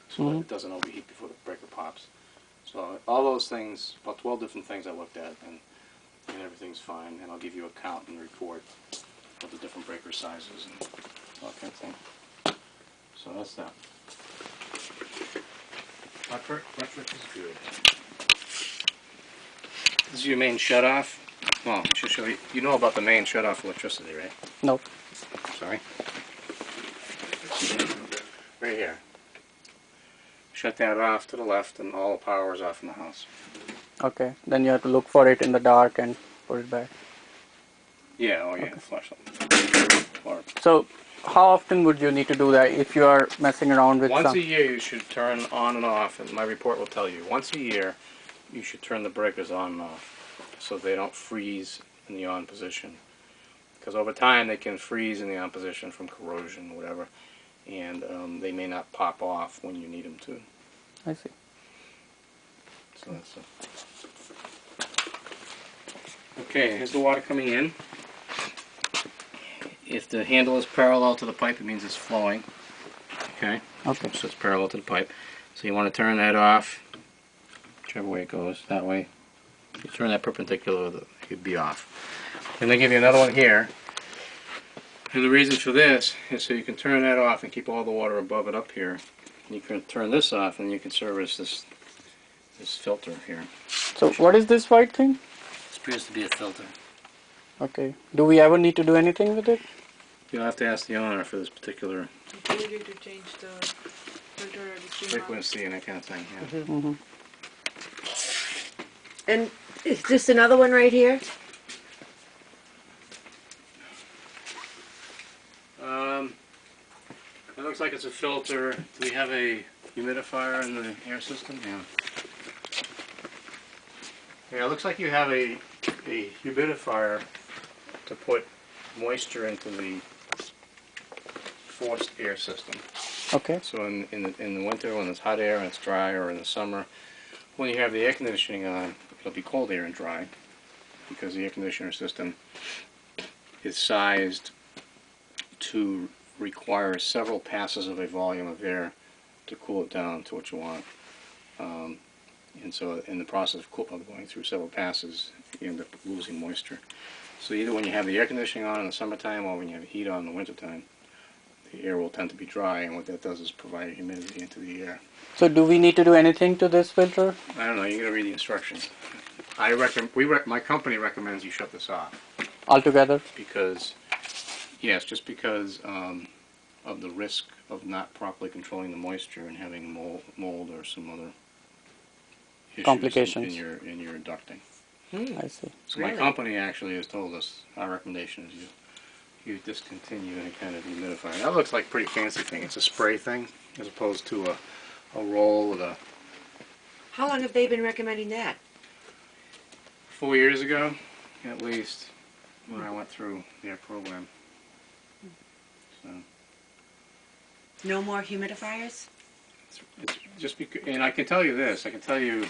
so that it doesn't overheat before the breaker pops. So all those things, about 12 different things I looked at, and everything's fine. And I'll give you a count and report of the different breaker sizes and all that kind of thing. So that's that. Electric is good. This is your main shutoff. Well, I should show you. You know about the main shutoff electricity, right? No. Sorry. Right here. Shut that off to the left, and all the power is off in the house. Okay. Then you have to look for it in the dark and put it back. Yeah. Oh yeah. Okay. Flashlight. Or So, how often would you need to do that if you are messing around with once some? a year, you should turn on and off, and my report will tell you. Once a year, you should turn the breakers on and off, so they don't freeze in the on position. Because over time, they can freeze in the on position from corrosion, whatever, and they may not pop off when you need them to. I see. So that's okay, here's the water coming in. If the handle is parallel to the pipe, it means it's flowing. Okay? Okay. So it's parallel to the pipe. So you want to turn that off, whichever way it goes, that way. If you turn that perpendicular, it'd be off. And they give you another one here. And the reason for this is so you can turn that off and keep all the water above it up here. And you can turn this off and you can service this filter here. So, what is this white thing? This appears to be a filter. Okay. Do we ever need to do anything with it? You'll have to ask the owner for this particular You need to change the filter or the Scimone. frequency and that kind of thing. Yeah. Mm-hmm. And is this another one right here? It looks like it's a filter. Do we have a humidifier in the air system? Yeah. Yeah, it looks like you have a humidifier to put moisture into the forced air system. Okay. So in the winter when it's hot air and it's dry, or in the summer when you have the air conditioning on, it'll be cold air and dry because the air conditioner system is sized to require several passes of a volume of air to cool it down to what you want. And so in the process of going through several passes, you end up losing moisture. So either when you have the air conditioning on in the summertime or when you have heat on in the wintertime, the air will tend to be dry, and what that does is provide humidity into the air. So, do we need to do anything to this filter? I don't know, you gotta read the instructions. My company recommends you shut this off. Altogether? Because, yes, just because of the risk of not properly controlling the moisture and having mold or some other issues Complications. in your ducting. I see. So my company actually has told us our recommendation is you discontinue any kind of humidifier. That looks like a pretty fancy thing. It's a spray thing as opposed to a roll with a... How long have they been recommending that? 4 years ago, at least, when I went through their program. So No more humidifiers? it's just because, and I can tell you this. I can tell you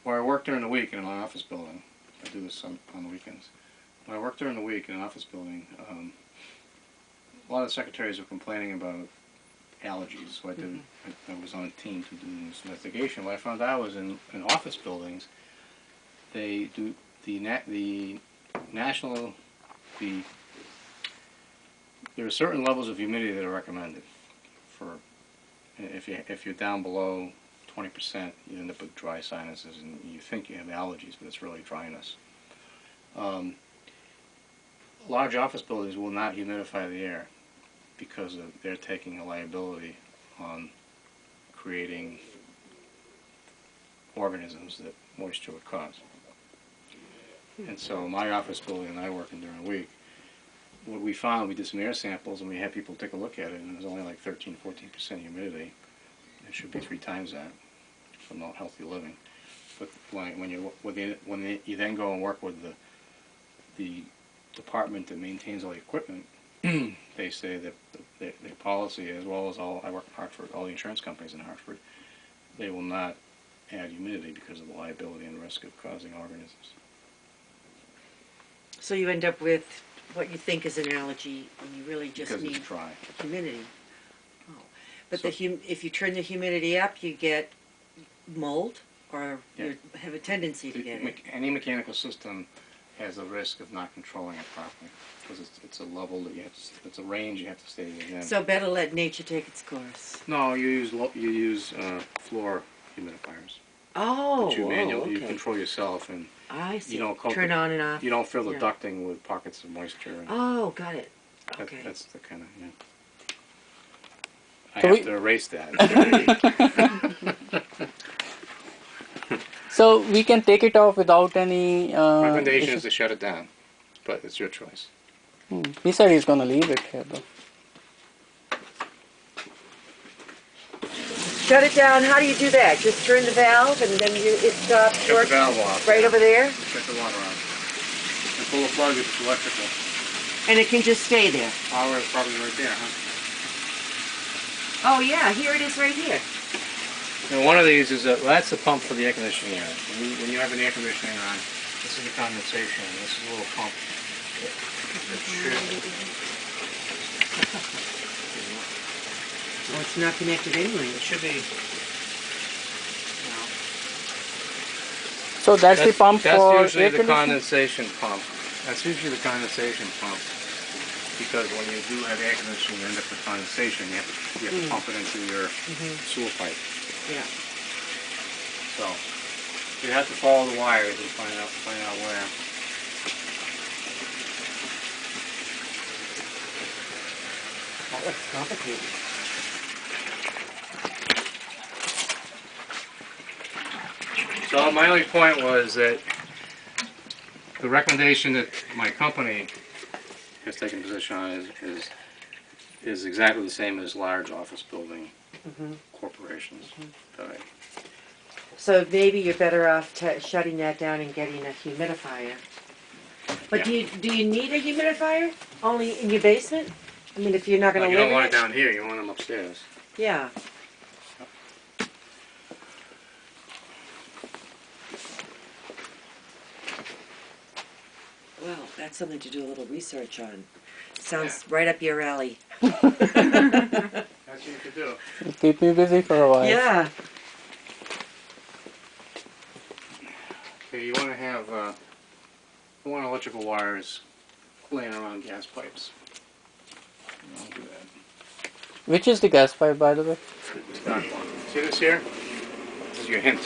where I work during the week in my office building. I do this on the weekends. When I work during the week in an office building, a lot of the secretaries were complaining about allergies. So I was on a team to do this investigation. What I found out was in office buildings, they do there are certain levels of humidity that are recommended for if you're down below 20%, you end up with dry sinuses and you think you have allergies, but it's really dryness. Large office buildings will not humidify the air because they're taking a liability on creating organisms that moisture would cause. And so my office building and I work in during the week, what we found, we did some air samples and we had people take a look at it, and it was only like 13–14% humidity. It should be 3 times that for not healthy living. But when you then go and work with the department that maintains all the equipment, they say that their policy, as well as I work in Hartford, all the insurance companies in Hartford, they will not add humidity because of the liability and risk of causing organisms. So you end up with what you think is an allergy, and you really just Because need it's dry. humidity. But So- if you turn the humidity up, you get mold, or Yeah. you have a tendency to get it. Any mechanical system has a risk of not controlling it properly, because it's a level that you have to, it's a range you have to stay within. So better let nature take its course. No, you use floor humidifiers. Oh, That you manually, you okay. control yourself, and I see. you don't coat Turn the- on and off. you don't fill the Yeah. ducting with pockets of moisture. And Oh, got it. Okay. that's the kind of, yeah. I So have we- to erase that. So we can take it off without any. Recommendation is issues? to shut it down, but it's your choice. He said he's gonna leave it here though. Shut it down. How do you do that? Just turn the valve and then it stops Shut the working valve off. right over there? Shut the water off. And pull the plug if it's electrical. And it can just stay there. Power is probably right there, huh? Oh, yeah. Here it is right here. And one of these is well, that's the pump for the air conditioning unit. When you have an air conditioning on, this is the condensation. This is a little pump. Oh, it's not connected anyway. It should be. So that's the pump That's for usually air the conditioning? condensation pump. That's usually the condensation pump. Because when you do have air conditioning, you end up with condensation. You have to pump it into your sewer pipe. Yeah. So you have to follow the wires and find out where. That looks complicated. So my only point was that the recommendation that my company has taken position on is exactly the same as large office building corporations. That I- So maybe you're better off shutting that down and getting a humidifier. But Yeah. do you need a humidifier? Only in your basement? I mean, if you're not going Well, to you live don't in want it? it down here, you want them upstairs. Yeah. Well, that's something to do a little research on. Sounds right up your alley. That's what you could do. Keep me busy for a while. Yeah. Okay, you want to have you want electrical wires laying around gas pipes. You don't do that. Which is the gas pipe, by the way? Start one. See this here? This is your hint.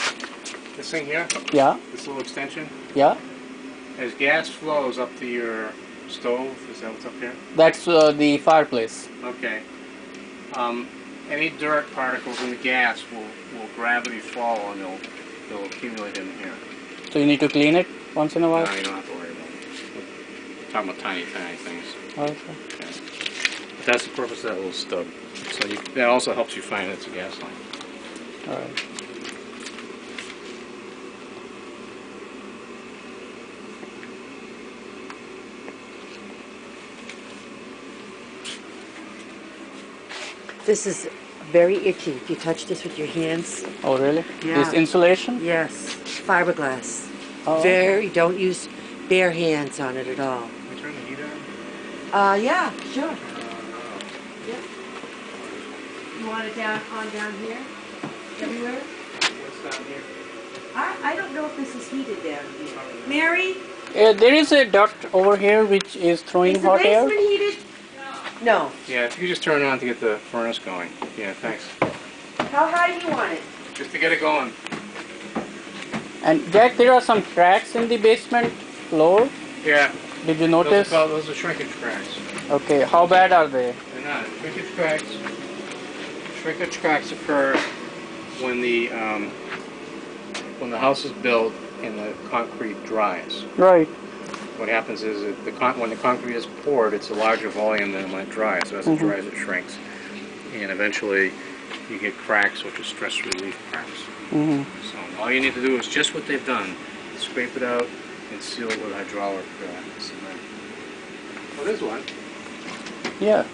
This thing here, Yeah, this little extension, yeah. as gas flows up to your stove, is that what's up here? That's the fireplace. Okay. Any dirt particles in the gas will gravity fall and they'll accumulate in here. So you need to clean it once in a while? No, you don't have to worry about it. We're talking about tiny things. Okay. Okay. But that's the purpose of that little stub. So that also helps you find it's a gas line. Alright. This is very itchy. If you touch this with your hands. Oh, really? Yeah. This insulation? Yes. Fiberglass. Oh. Don't use bare hands on it at all. Can we turn the heat on? Yeah, sure. Yep. You want it down here? Everywhere? What's down here? I don't know if this is heated down here. Mary, There is a duct over here which is throwing is the hot air. basement heated? No. Yeah, if you could just turn it on to get the furnace going. Yeah, thanks. How high do you want it? Just to get it going. And Jack, there are some cracks in the basement floor. Yeah. Did you notice? Those are shrinkage cracks. Okay, how bad are they? They're not. Shrinkage cracks occur when the house is built and the concrete dries. Right. What happens is that when the concrete is poured, it's a larger volume than when it dries. So as it dries, it shrinks, and eventually you get cracks, which are stress relief cracks. Mm-hmm. So all you need to do is just what they've done: scrape it out and seal it with hydraulic cement. Well, there's one. Yeah.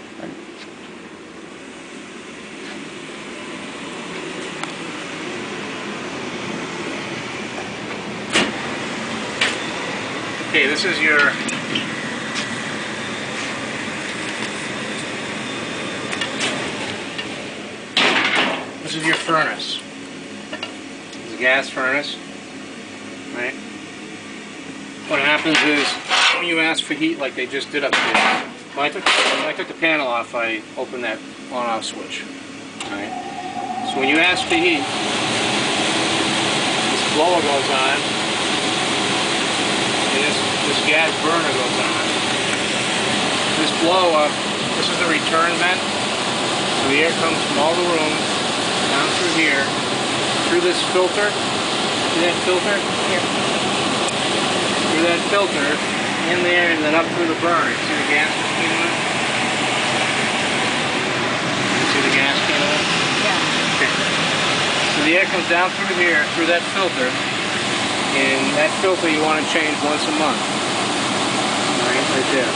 Okay, this is your This is your furnace. It's a gas furnace, right? What happens is when you ask for heat, like they just did up here. When I took the panel off, I opened that on-off switch. Right? So when you ask for heat, this blower goes on, and this gas burner goes on. This blower, this is the return vent. So the air comes from all the rooms down through here, through this filter. See that filter? Here. Through that filter, in there, and then up through the burner. See the gas machine on it? See the gas can on it? Yeah. Okay. So the air comes down through here, through that filter, and that filter you want to change once a month. Right there.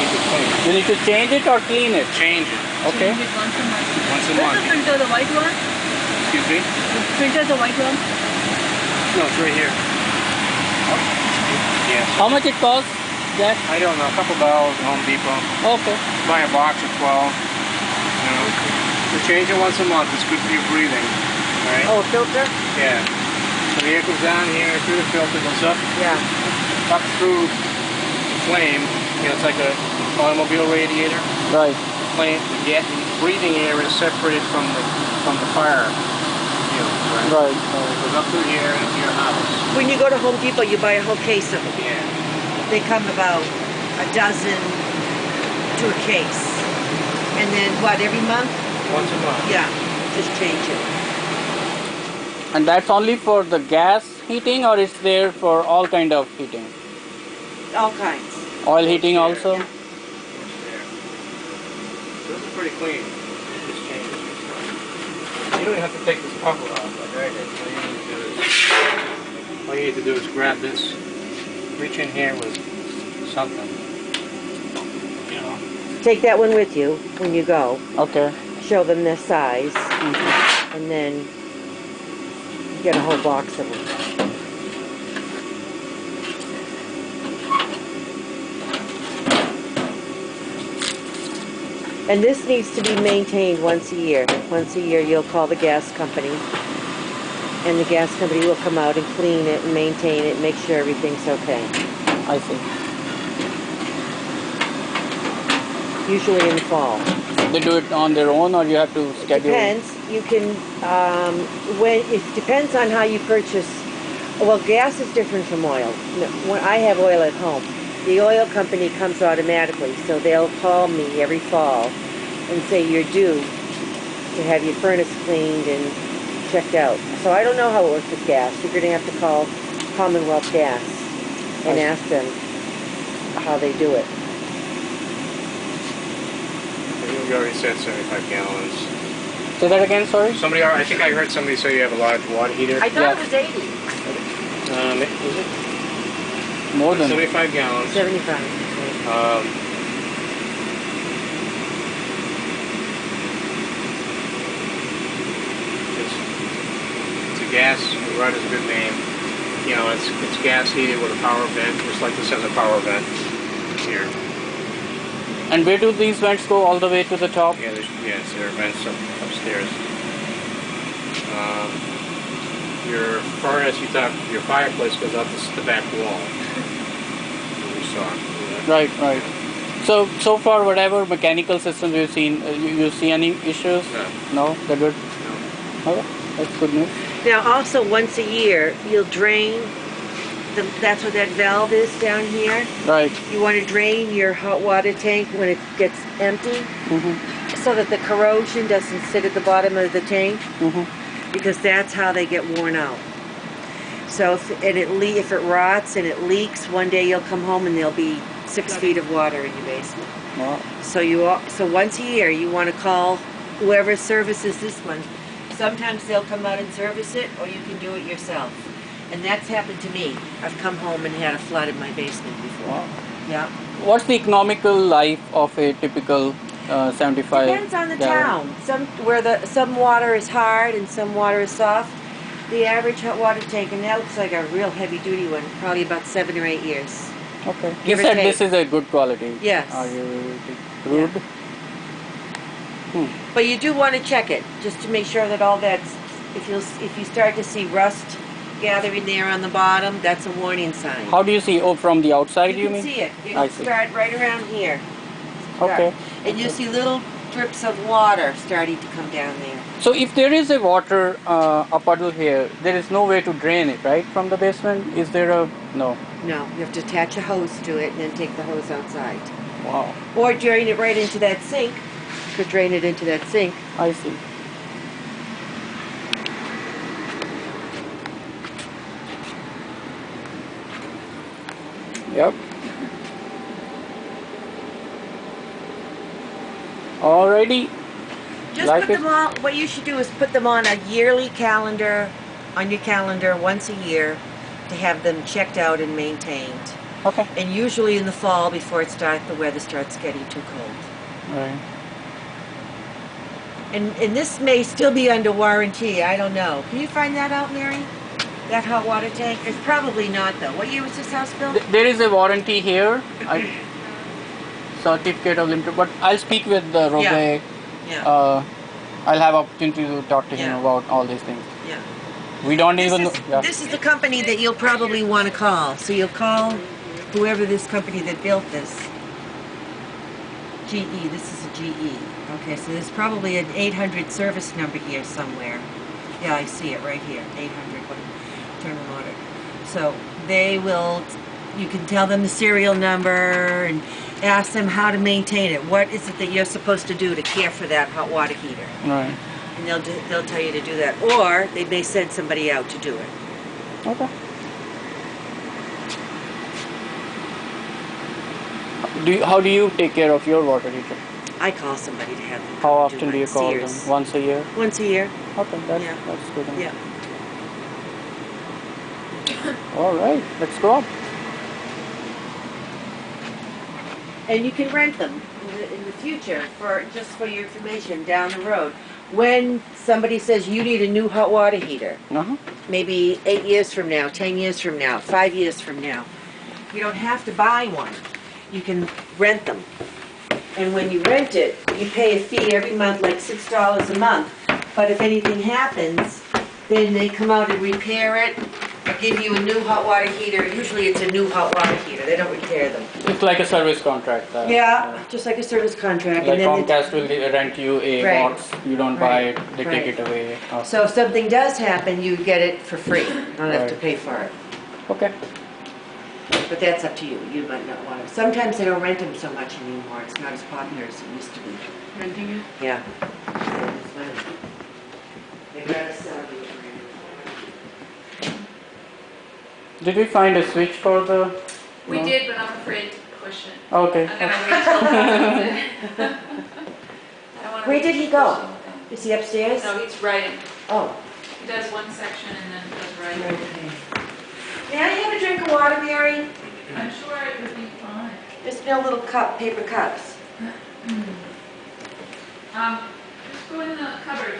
Keep it clean. You need to change it or clean it? Change it. Okay. Change it once a month. Once a Does month. the filter, the white one? Excuse me? The filter, the white one? No, it's right here. Yes. How much it costs, Jack? I don't know, a couple dollars at Home Depot. Okay. Buy a box of 12. You know, you change it once a month. It's good for your breathing. All right? Oh, filter? Yeah. So the air comes down here through the filter, goes up, Yeah. up through the flame. You know, it's like a automobile radiator. Right. The flame, the breathing air is separated from the fire. Right. It goes up through here into your house. When you go to Home Depot, you buy a whole case of them. Yeah. They come about a dozen to a case. And then what, every month? Once a month. Yeah, just change it. And that's only for the gas heating or it's there for all kind of heating? All kinds. Oil heating also? There. So this is pretty clean. Just change it. You don't even have to take this cover off like I did. All you need to do is grab this, reach in here with something. You know. Take that one with you when you go. Okay. Show them their size. And then get a whole box of them. And this needs to be maintained once a year. Once a year you'll call the gas company and the gas company will come out and clean it and maintain it and make sure everything's okay. I see. Usually in the fall. They do it on their own or you have to schedule? Depends. You can, it depends on how you purchase. Well, gas is different from oil. When I have oil at home, the oil company comes automatically, so they'll call me every fall and say you're due to have your furnace cleaned and checked out. So I don't know how it works with gas. You're going to have to call Commonwealth Gas and ask them how they do it. You already said 75 gallons. Say that again, sorry? I think I heard somebody say you have a large water heater. I thought it was 80. Is it? More than 75 gallons. 75. It's a gas, right is a good name. You know, it's gas heated with a power vent, just like this has a power vent here. And where do these vents go all the way to the top? Yeah, there are vents upstairs. Your furnace, your fireplace goes up the back wall. We saw. Right, right. So far, whatever mechanical systems you've seen, you see any issues? No. No? They're good? No. Okay, that's good news. Now, also, once a year, you'll drain, that's what that valve is down here. Right. You want to drain your hot water tank when it gets empty so that the corrosion doesn't sit at the bottom of the tank because that's how they get worn out. So if it rots and it leaks, one day you'll come home and there'll be 6 feet of water in your basement. Wow. So once a year you want to call whoever services this one. Sometimes they'll come out and service it, or you can do it yourself. And that's happened to me. I've come home and had a flood in my basement before. Wow. Yeah. What's the economical life of a typical 75? Depends on the gallon? town. Some water is hard and some water is soft. The average hot water tank, and that looks like a real heavy duty one, probably about 7 or 8 years. Okay. You Give or said take. this is a good quality. Yes. Are you crude? But you do want to check it, just to make sure that all that's, if you start to see rust gathering there on the bottom, that's a warning sign. How do you see? Oh, from the outside, you can mean? see it. You I can see. start right around here. Okay. And you see little drips of water starting to come down there. So if there is a water, a puddle here, there is no way to drain it, right, from the basement? Is there a, no? No, you have to attach a hose to it and then take the hose outside. Wow. Or drain it right into that sink. You could drain it into that sink. I see. Yep. Alrighty. Just Like put it? them on, what you should do is put them on a yearly calendar, on your calendar once a year, to have them checked out and maintained. Okay. And usually in the fall before the weather starts getting too cold. Right. And this may still be under warranty, I don't know. Can you find that out, Mary? That hot water tank? It's probably not though. What year was this house built? There is a warranty here, certificate of limited, but I'll speak with Robe. Yeah. I'll have opportunity to talk to him Yeah. about all these things. Yeah. We don't even know. Yeah. This is the company that you'll probably want to call. So you'll call whoever this company that built this. GE, this is a GE. Okay, so there's probably an 800 service number here somewhere. Yeah, I see it right here, 800, Turner Motor. So they will, you can tell them the serial number and ask them how to maintain it. What is it that you're supposed to do to care for that hot water heater? Right. And they'll tell you to do that. Or they may send somebody out to do it. Okay. How do you take care of your water heater? I call somebody to have them How come often do you call them? Sears. Once a year? Once a year. Okay, that's Yeah. good. Yeah. All right, let's go. And you can rent them in the future just for your information down the road. When somebody says you need a new hot water heater, Uh-huh. maybe 8 years from now, 10 years from now, 5 years from now, you don't have to buy one. You can rent them. And when you rent it, you pay a fee every month, like $6 a month. But if anything happens, then they come out and repair it, or give you a new hot water heater. Usually it's a new hot water heater. They don't repair them. It's like a service contract. Yeah, just like a service contract. Like and then Comcast will rent you a Right. box, you don't buy Right. it, they Right. take it away. Okay. so if something does happen, you get it for free. You don't have to Right. pay for it. Okay. But that's up to you. You might not want to. Sometimes they don't rent them so much anymore. It's not as popular as it used to be. Renting it? Yeah. It's funny. They gotta sell you. Did we find a switch for the... We no? did, but I'm afraid to push it. Okay. I'm gonna wait till I wanna Where wait did he till go? pushing. Is he upstairs? No, he's writing. Oh. He does one section and then goes writing. May I have a drink of water, Mary? I'm sure it would be fine. Just in a little cup, paper cups. Just go in the cupboard,